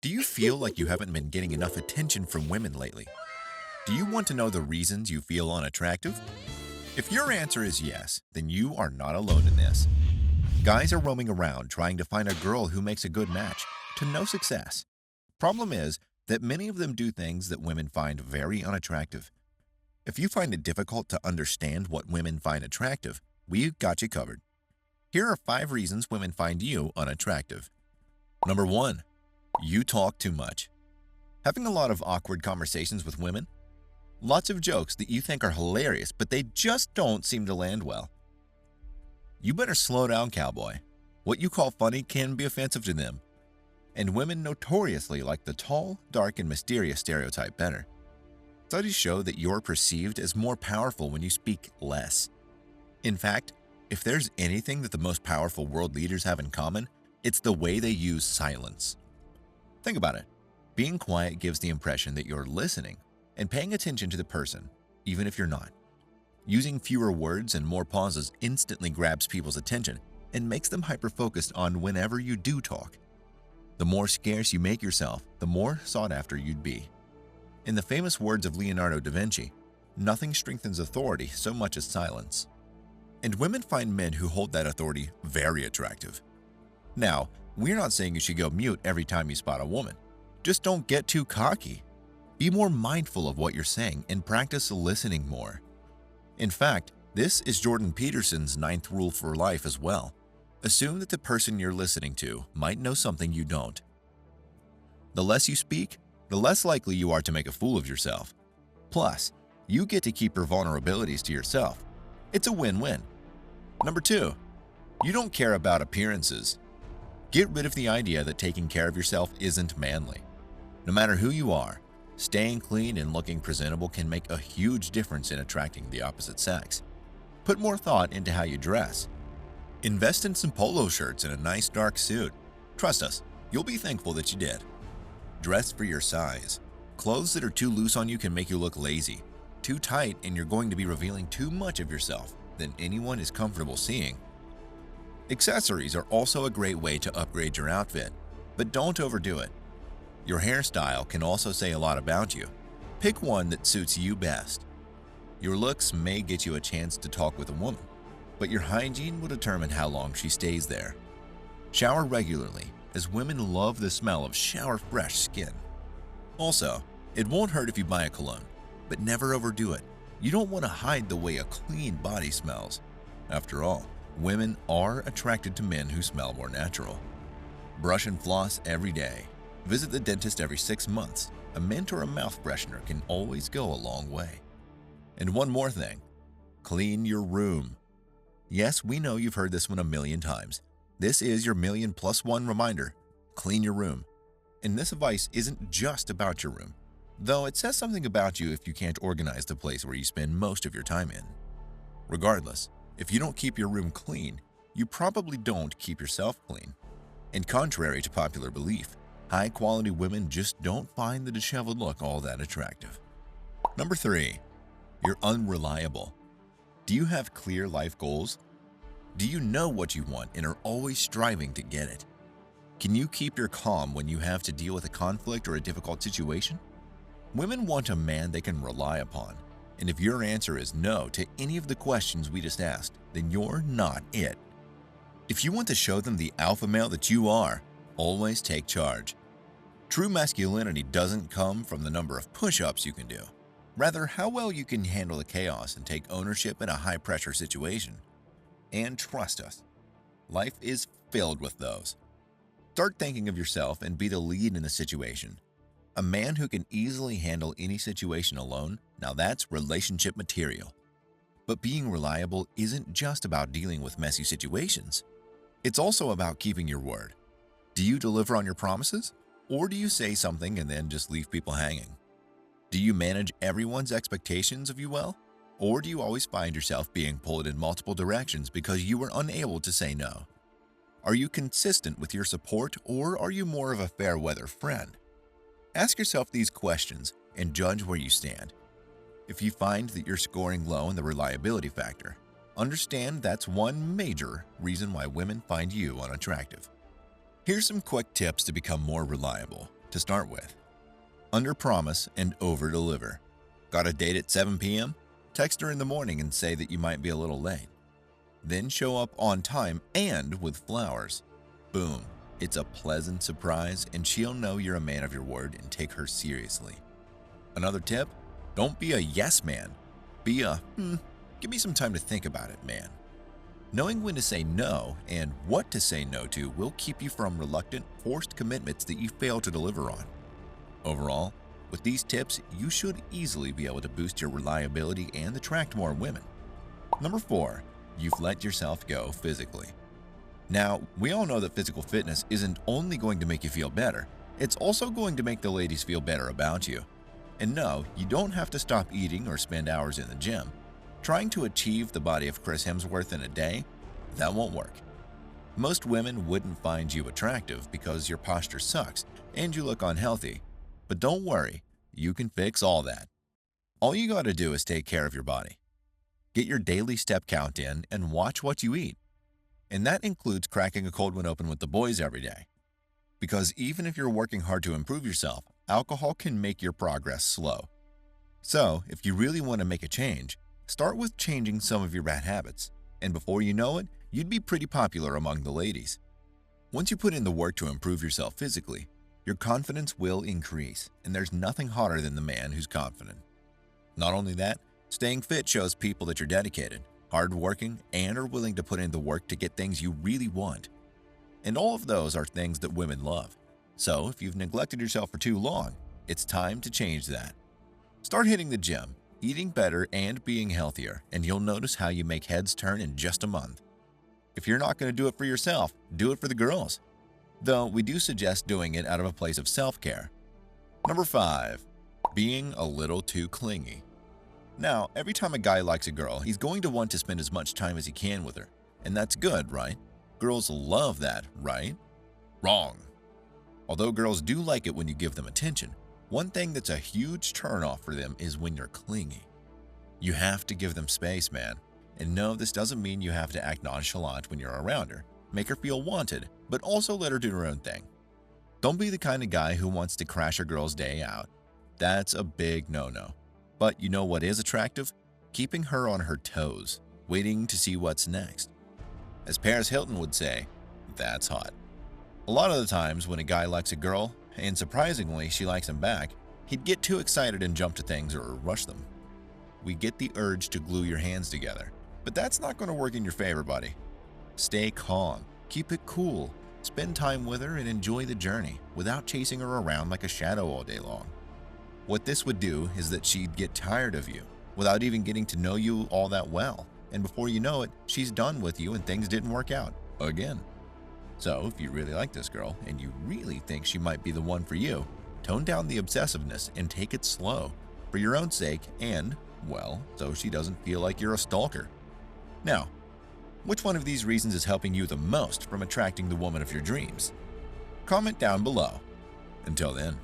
Do you feel like you haven't been getting enough attention from women lately? Do you want to know the reasons you feel unattractive? If your answer is yes, then you are not alone in this. Guys are roaming around trying to find a girl who makes a good match, to no success. Problem is that many of them do things that women find very unattractive. If you find it difficult to understand what women find attractive, we've got you covered. Here are 5 reasons women find you unattractive. Number 1. You talk too much. Having a lot of awkward conversations with women? Lots of jokes that you think are hilarious, but they just don't seem to land well. You better slow down, cowboy. What you call funny can be offensive to them. And women notoriously like the tall, dark, and mysterious stereotype better. Studies show that you're perceived as more powerful when you speak less. In fact, if there's anything that the most powerful world leaders have in common, it's the way they use silence. Think about it. Being quiet gives the impression that you're listening and paying attention to the person, even if you're not. Using fewer words and more pauses instantly grabs people's attention and makes them hyper-focused on whenever you do talk. The more scarce you make yourself, the more sought after you'd be. In the famous words of Leonardo da Vinci, nothing strengthens authority so much as silence. And women find men who hold that authority very attractive. Now, we're not saying you should go mute every time you spot a woman. Just don't get too cocky. Be more mindful of what you're saying and practice listening more. In fact, this is Jordan Peterson's 9th rule for life as well. Assume that the person you're listening to might know something you don't. The less you speak, the less likely you are to make a fool of yourself. Plus, you get to keep your vulnerabilities to yourself. It's a win-win. Number 2, you don't care about appearances. Get rid of the idea that taking care of yourself isn't manly. No matter who you are, staying clean and looking presentable can make a huge difference in attracting the opposite sex. Put more thought into how you dress. Invest in some polo shirts and a nice dark suit. Trust us, you'll be thankful that you did. Dress for your size. Clothes that are too loose on you can make you look lazy. Too tight and you're going to be revealing too much of yourself than anyone is comfortable seeing. Accessories are also a great way to upgrade your outfit, but don't overdo it. Your hairstyle can also say a lot about you. Pick one that suits you best. Your looks may get you a chance to talk with a woman, but your hygiene will determine how long she stays there. Shower regularly, as women love the smell of shower-fresh skin. Also, it won't hurt if you buy a cologne, but never overdo it. You don't want to hide the way a clean body smells. After all, women are attracted to men who smell more natural. Brush and floss every day. Visit the dentist every 6 months. A mint or a mouth freshener can always go a long way. And one more thing. Clean your room. Yes, we know you've heard this one a million times. This is your million+1 reminder. Clean your room. And this advice isn't just about your room, though it says something about you if you can't organize the place where you spend most of your time in. Regardless, if you don't keep your room clean, you probably don't keep yourself clean. And contrary to popular belief, high-quality women just don't find the disheveled look all that attractive. Number 3, you're unreliable. Do you have clear life goals? Do you know what you want and are always striving to get it? Can you keep your calm when you have to deal with a conflict or a difficult situation? Women want a man they can rely upon, and if your answer is no to any of the questions we just asked, then you're not it. If you want to show them the alpha male that you are, always take charge. True masculinity doesn't come from the number of push-ups you can do, rather how well you can handle the chaos and take ownership in a high-pressure situation. And trust us, life is filled with those. Start thinking of yourself and be the lead in the situation. A man who can easily handle any situation alone, now that's relationship material. But being reliable isn't just about dealing with messy situations. It's also about keeping your word. Do you deliver on your promises? Or do you say something and then just leave people hanging? Do you manage everyone's expectations of you well? Or do you always find yourself being pulled in multiple directions because you were unable to say no? Are you consistent with your support, or are you more of a fair-weather friend? Ask yourself these questions and judge where you stand. If you find that you're scoring low in the reliability factor, understand that's one major reason why women find you unattractive. Here's some quick tips to become more reliable. To start with, under-promise and over-deliver. Got a date at 7 p.m.? Text her in the morning and say that you might be a little late. Then show up on time and with flowers. Boom, it's a pleasant surprise and she'll know you're a man of your word and take her seriously. Another tip, don't be a yes man. Be a, give me some time to think about it, man. Knowing when to say no and what to say no to will keep you from reluctant, forced commitments that you fail to deliver on. Overall, with these tips, you should easily be able to boost your reliability and attract more women. Number 4, you've let yourself go physically. Now, we all know that physical fitness isn't only going to make you feel better, it's also going to make the ladies feel better about you. And no, you don't have to stop eating or spend hours in the gym. Trying to achieve the body of Chris Hemsworth in a day, that won't work. Most women wouldn't find you attractive because your posture sucks and you look unhealthy. But don't worry, you can fix all that. All you gotta do is take care of your body. Get your daily step count in and watch what you eat. And that includes cracking a cold one open with the boys every day. Because even if you're working hard to improve yourself, alcohol can make your progress slow. So, if you really want to make a change, start with changing some of your bad habits, and before you know it, you'd be pretty popular among the ladies. Once you put in the work to improve yourself physically, your confidence will increase, and there's nothing hotter than the man who's confident. Not only that, staying fit shows people that you're dedicated, hardworking, and are willing to put in the work to get things you really want. And all of those are things that women love. So if you've neglected yourself for too long, it's time to change that. Start hitting the gym, eating better, and being healthier, and you'll notice how you make heads turn in just a month. If you're not going to do it for yourself, do it for the girls. Though we do suggest doing it out of a place of self-care. Number 5, being a little too clingy. Now, every time a guy likes a girl, he's going to want to spend as much time as he can with her. And that's good, right? Girls love that, right? Wrong. Although girls do like it when you give them attention, one thing that's a huge turnoff for them is when you're clingy. You have to give them space, man. And no, this doesn't mean you have to act nonchalant when you're around her. Make her feel wanted, but also let her do her own thing. Don't be the kind of guy who wants to crash a girl's day out. That's a big no-no. But you know what is attractive? Keeping her on her toes, waiting to see what's next. As Paris Hilton would say, that's hot. A lot of the times when a guy likes a girl, and surprisingly she likes him back, he'd get too excited and jump to things or rush them. We get the urge to glue your hands together, but that's not going to work in your favor, buddy. Stay calm, keep it cool, spend time with her and enjoy the journey without chasing her around like a shadow all day long. What this would do is that she'd get tired of you without even getting to know you all that well, and before you know it, she's done with you and things didn't work out again. So if you really like this girl and you really think she might be the one for you, tone down the obsessiveness and take it slow for your own sake and, well, so she doesn't feel like you're a stalker. Now, which one of these reasons is helping you the most from attracting the woman of your dreams? Comment down below. Until then.